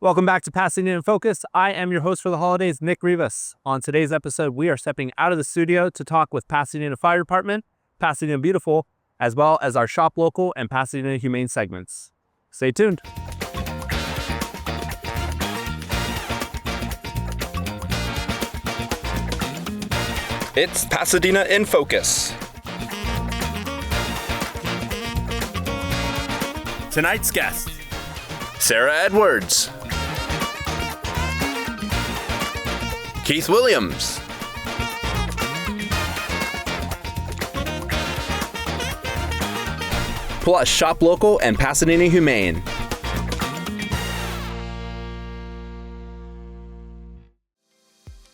Welcome back to Pasadena In Focus. I am your host for the holidays, Nick Rivas. On today's episode, we are stepping out of the studio to talk with Pasadena Fire Department, Pasadena Beautiful, as well as our Shop Local and Pasadena Humane segments. Stay tuned. It's Pasadena In Focus. Tonight's guest, Sara Edwards. Keith Williams. Plus Shop Local and Pasadena Humane.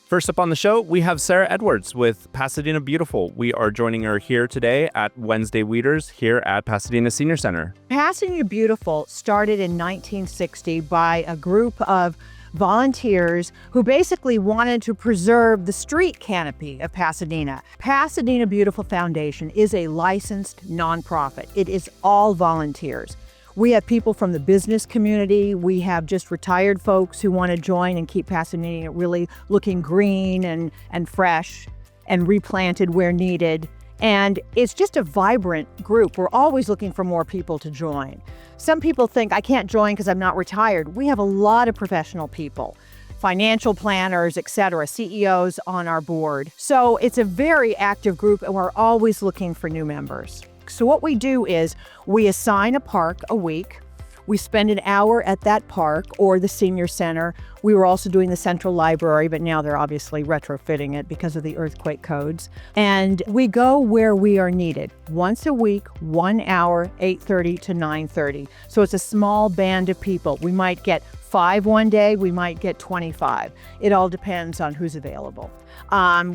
First up on the show, we have Sara Edwards with Pasadena Beautiful. We are joining her here today at Wednesday Weeders here at Pasadena Senior Center. Pasadena Beautiful started in 1960 by a group of volunteers who basically wanted to preserve the street canopy of Pasadena. Pasadena Beautiful Foundation is a licensed nonprofit. It is all volunteers. We have people from the business community. We have just retired folks who want to join and keep Pasadena really looking green and fresh and replanted where needed. And it's just a vibrant group. We're always looking for more people to join. Some people think I can't join because I'm not retired. We have a lot of professional people, financial planners, etc., CEOs on our board. So it's a very active group and we're always looking for new members. So what we do is we assign a park a week. We spend an hour at that park or the senior center. We were also doing the central library, but now they're obviously retrofitting it because of the earthquake codes. And we go where we are needed. Once a week, 1 hour, 8:30 to 9:30. So it's a small band of people. We might get 5 one day, we might get 25. It all depends on who's available.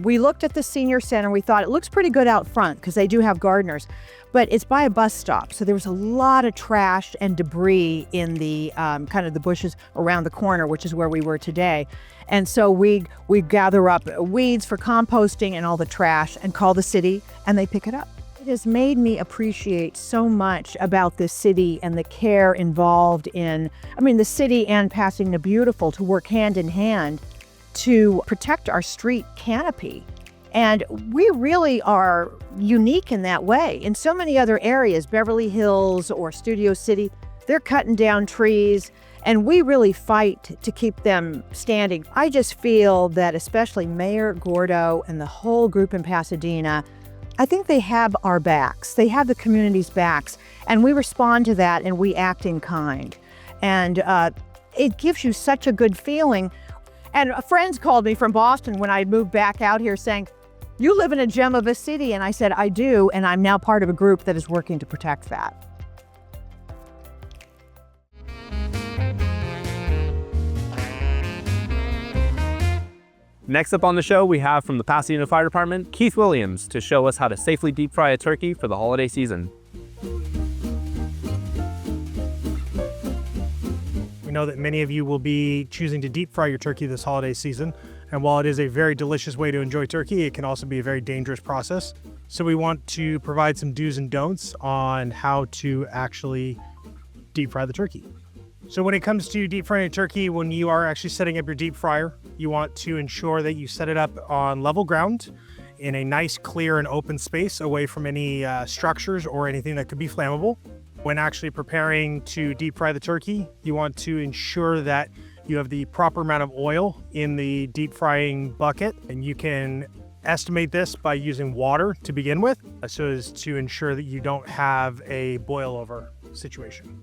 We looked at the senior center. We thought it looks pretty good out front because they do have gardeners, but it's by a bus stop. So there was a lot of trash and debris in the kind of the bushes around the corner, which is where we were today. And so we gather up weeds for composting and all the trash and call the city and they pick it up. It has made me appreciate so much about this city and the care involved in, the city and Pasadena Beautiful to work hand in hand to protect our street canopy. And we really are unique in that way. In so many other areas, Beverly Hills or Studio City, they're cutting down trees and we really fight to keep them standing. I just feel that especially Mayor Gordo and the whole group in Pasadena, I think they have our backs. They have the community's backs and we respond to that and we act in kind. And it gives you such a good feeling. And friends called me from Boston when I moved back out here saying, "You live in a gem of a city." And I said, "I do, and I'm now part of a group that is working to protect that." Next up on the show, we have from the Pasadena Fire Department, Keith Williams, to show us how to safely deep fry a turkey for the holiday season. We know that many of you will be choosing to deep fry your turkey this holiday season. And while it is a very delicious way to enjoy turkey, it can also be a very dangerous process. So we want to provide some do's and don'ts on how to actually deep fry the turkey. So when it comes to deep frying a turkey, when you are actually setting up your deep fryer, you want to ensure that you set it up on level ground in a nice, clear, and open space away from any structures or anything that could be flammable. When actually preparing to deep fry the turkey, you want to ensure that you have the proper amount of oil in the deep frying bucket, and you can estimate this by using water to begin with, so as to ensure that you don't have a boil over situation.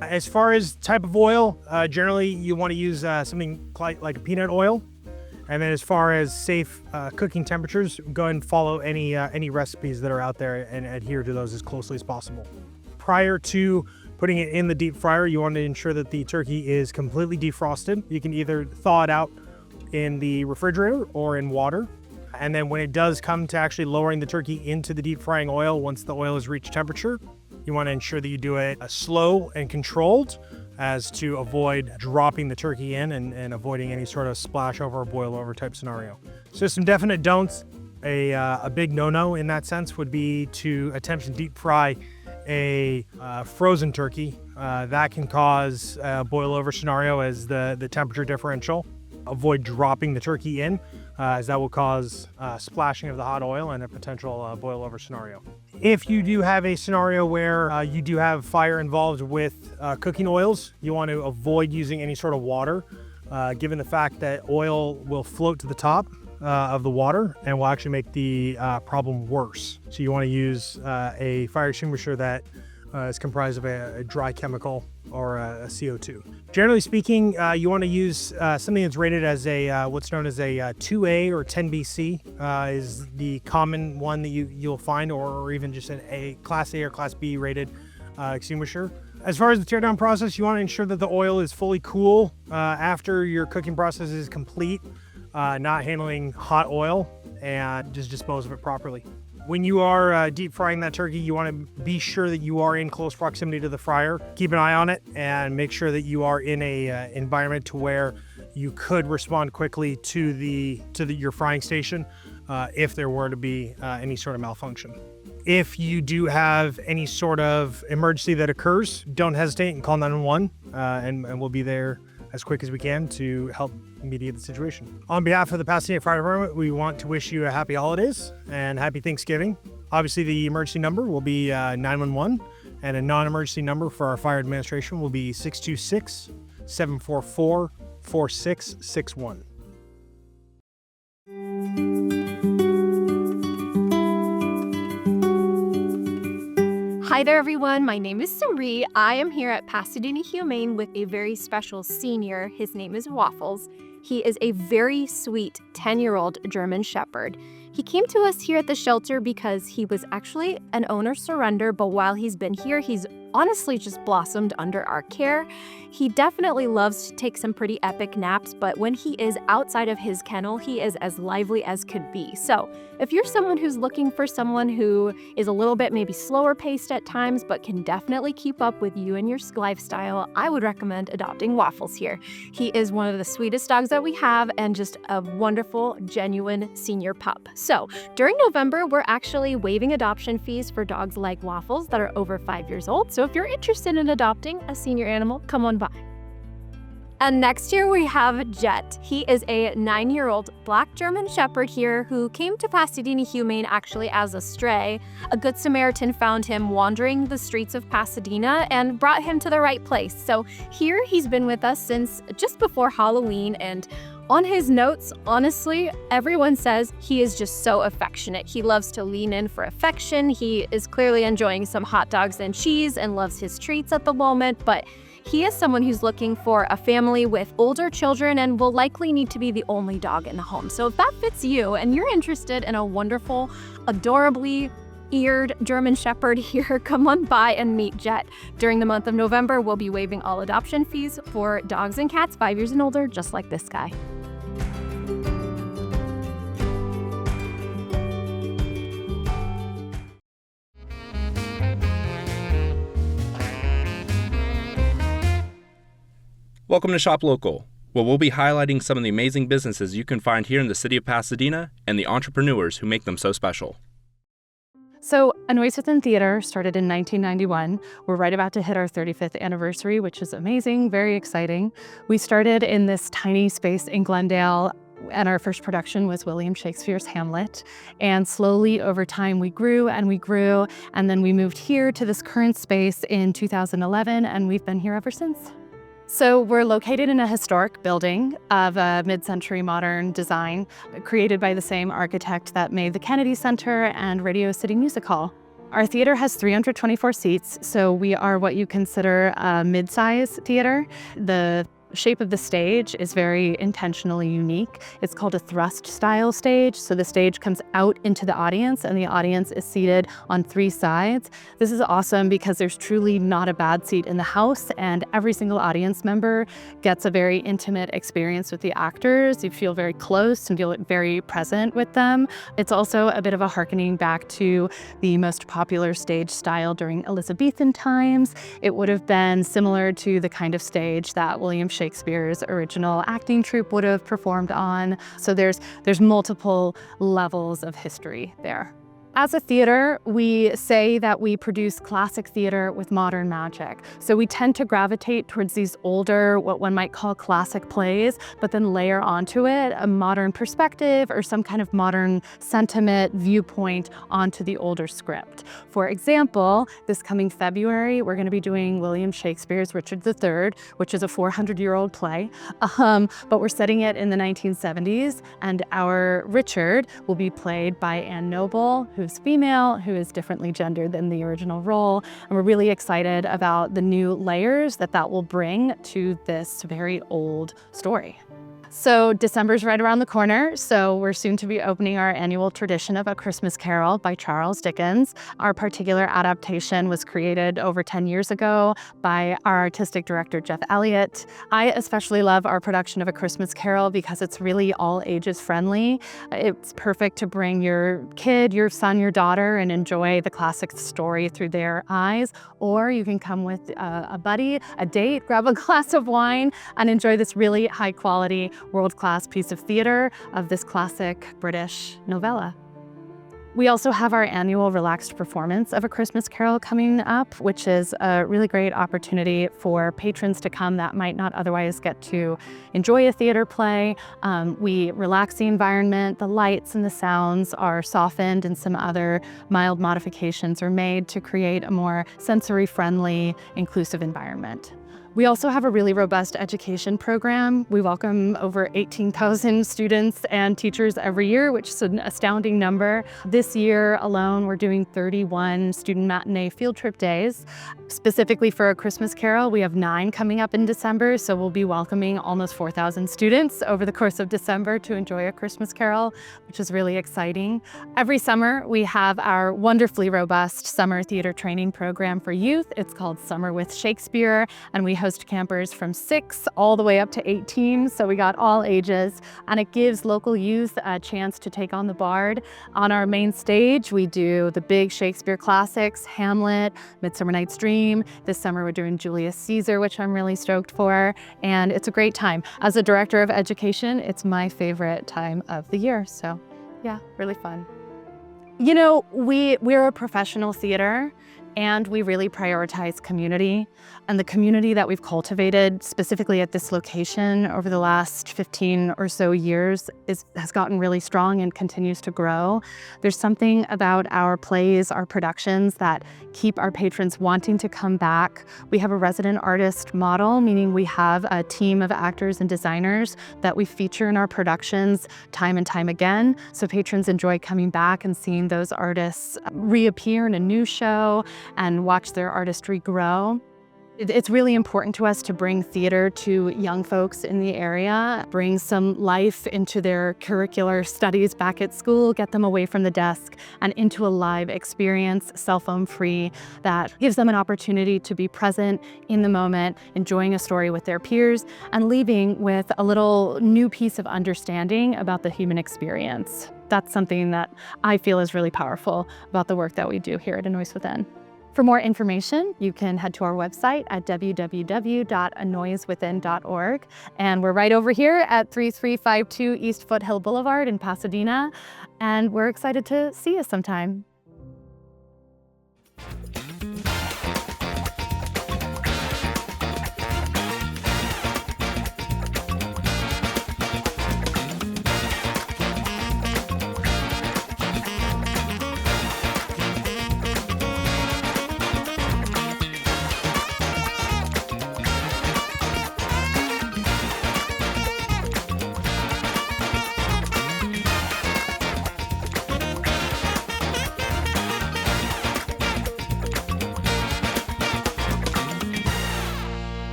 As far as type of oil, generally you want to use something like a peanut oil. And then as far as safe cooking temperatures, go ahead and follow any recipes that are out there and adhere to those as closely as possible. Prior to putting it in the deep fryer, you want to ensure that the turkey is completely defrosted. You can either thaw it out in the refrigerator or in water. And then when it does come to actually lowering the turkey into the deep frying oil, once the oil has reached temperature, you want to ensure that you do it slow and controlled as to avoid dropping the turkey in and avoiding any sort of splash over or boil over type scenario. So some definite don'ts. A big no-no in that sense would be to attempt to deep fry a frozen turkey That can cause a boil over scenario as the temperature differential. Avoid dropping the turkey in, as that will cause splashing of the hot oil and a potential boil over scenario. If you do have a scenario where you do have fire involved with cooking oils, you want to avoid using any sort of water, given the fact that oil will float to the top of the water and will actually make the problem worse. So you want to use a fire extinguisher that is comprised of a dry chemical or a CO2. Generally speaking, you want to use something that's rated as a what's known as a 2A or 10BC is the common one that you'll find, or even just a Class A or Class B rated extinguisher. As far as the teardown process, you want to ensure that the oil is fully cool after your cooking process is complete, not handling hot oil, and just dispose of it properly. When you are deep frying that turkey, you want to be sure that you are in close proximity to the fryer. Keep an eye on it and make sure that you are in a environment to where you could respond quickly to your frying station if there were to be any sort of malfunction. If you do have any sort of emergency that occurs, don't hesitate and call 911, and we'll be there as quick as we can to help mediate the situation. On behalf of the Pasadena Fire Department, we want to wish you a happy holidays and happy Thanksgiving. Obviously, the emergency number will be 911, and a non-emergency number for our fire administration will be 626-744-4661. Hi there, everyone. My name is Sari. I am here at Pasadena Humane with a very special senior. His name is Waffles. He is a very sweet 10-year-old German Shepherd. He came to us here at the shelter because he was actually an owner surrender, but while he's been here, he's honestly just blossomed under our care. He definitely loves to take some pretty epic naps, but when he is outside of his kennel, he is as lively as could be. So if you're someone who's looking for someone who is a little bit maybe slower paced at times, but can definitely keep up with you and your lifestyle, I would recommend adopting Waffles here. He is one of the sweetest dogs that we have and just a wonderful, genuine senior pup. So during November, we're actually waiving adoption fees for dogs like Waffles that are over 5 years old. So if you're interested in adopting a senior animal, come on by. And next year we have Jet. He is a 9-year-old black German Shepherd here who came to Pasadena Humane actually as a stray. A Good Samaritan found him wandering the streets of Pasadena and brought him to the right place. So here he's been with us since just before Halloween, and on his notes, honestly, everyone says he is just so affectionate. He loves to lean in for affection. He is clearly enjoying some hot dogs and cheese and loves his treats at the moment, but he is someone who's looking for a family with older children and will likely need to be the only dog in the home. So if that fits you and you're interested in a wonderful, adorably eared German Shepherd here, come on by and meet Jet. During the month of November, we'll be waiving all adoption fees for dogs and cats 5 years and older, just like this guy. Welcome to Shop Local, where we'll be highlighting some of the amazing businesses you can find here in the city of Pasadena and the entrepreneurs who make them so special. So, A Noise Within Theater started in 1991. We're right about to hit our 35th anniversary, which is amazing, very exciting. We started in this tiny space in Glendale, and our first production was William Shakespeare's Hamlet. And slowly over time, we grew, and then we moved here to this current space in 2011, and we've been here ever since. So we're located in a historic building of a mid-century modern design created by the same architect that made the Kennedy Center and Radio City Music Hall. Our theater has 324 seats, so we are what you consider a mid-size theater. The shape of the stage is very intentionally unique. It's called a thrust style stage. So the stage comes out into the audience and the audience is seated on 3 sides. This is awesome because there's truly not a bad seat in the house, and every single audience member gets a very intimate experience with the actors. You feel very close and feel very present with them. It's also a bit of a hearkening back to the most popular stage style during Elizabethan times. It would have been similar to the kind of stage that William Shakespeare's original acting troupe would have performed on. So there's multiple levels of history there. As a theater, we say that we produce classic theater with modern magic. So we tend to gravitate towards these older, what one might call classic plays, but then layer onto it a modern perspective or some kind of modern sentiment, viewpoint onto the older script. For example, this coming February, we're going to be doing William Shakespeare's Richard III, which is a 400-year-old play, but we're setting it in the 1970s, and our Richard will be played by Anne Noble, who's female, who is differently gendered than the original role. And we're really excited about the new layers that will bring to this very old story. So December's right around the corner, so we're soon to be opening our annual tradition of A Christmas Carol by Charles Dickens. Our particular adaptation was created over 10 years ago by our artistic director, Jeff Elliott. I especially love our production of A Christmas Carol because it's really all ages friendly. It's perfect to bring your kid, your son, your daughter, and enjoy the classic story through their eyes. Or you can come with a buddy, a date, grab a glass of wine, and enjoy this really high quality world-class piece of theater of this classic British novella. We also have our annual relaxed performance of A Christmas Carol coming up, which is a really great opportunity for patrons to come that might not otherwise get to enjoy a theater play. We relax the environment, the lights and the sounds are softened, and some other mild modifications are made to create a more sensory-friendly, inclusive environment. We also have a really robust education program. We welcome over 18,000 students and teachers every year, which is an astounding number. This year alone, we're doing 31 student matinee field trip days. Specifically for A Christmas Carol, we have 9 coming up in December, so we'll be welcoming almost 4,000 students over the course of December to enjoy A Christmas Carol, which is really exciting. Every summer, we have our wonderfully robust summer theater training program for youth. It's called Summer with Shakespeare, and we host campers from 6 all the way up to 18, so we got all ages, and it gives local youth a chance to take on the Bard. On our main stage, we do the big Shakespeare classics, Hamlet, Midsummer Night's Dream. This summer we're doing Julius Caesar, which I'm really stoked for, and it's a great time. As a director of education, it's my favorite time of the year, so yeah, really fun. You know, we're a professional theater, and we really prioritize community. And the community that we've cultivated specifically at this location over the last 15 or so years has gotten really strong and continues to grow. There's something about our plays, our productions, that keep our patrons wanting to come back. We have a resident artist model, meaning we have a team of actors and designers that we feature in our productions time and time again. So patrons enjoy coming back and seeing those artists reappear in a new show and watch their artistry grow. It's really important to us to bring theater to young folks in the area, bring some life into their curricular studies back at school, get them away from the desk and into a live experience, cell phone free, that gives them an opportunity to be present in the moment, enjoying a story with their peers, and leaving with a little new piece of understanding about the human experience. That's something that I feel is really powerful about the work that we do here at A Noise Within. For more information, you can head to our website at www.anoisewithin.org. And we're right over here at 3352 East Foothill Boulevard in Pasadena. And we're excited to see you sometime.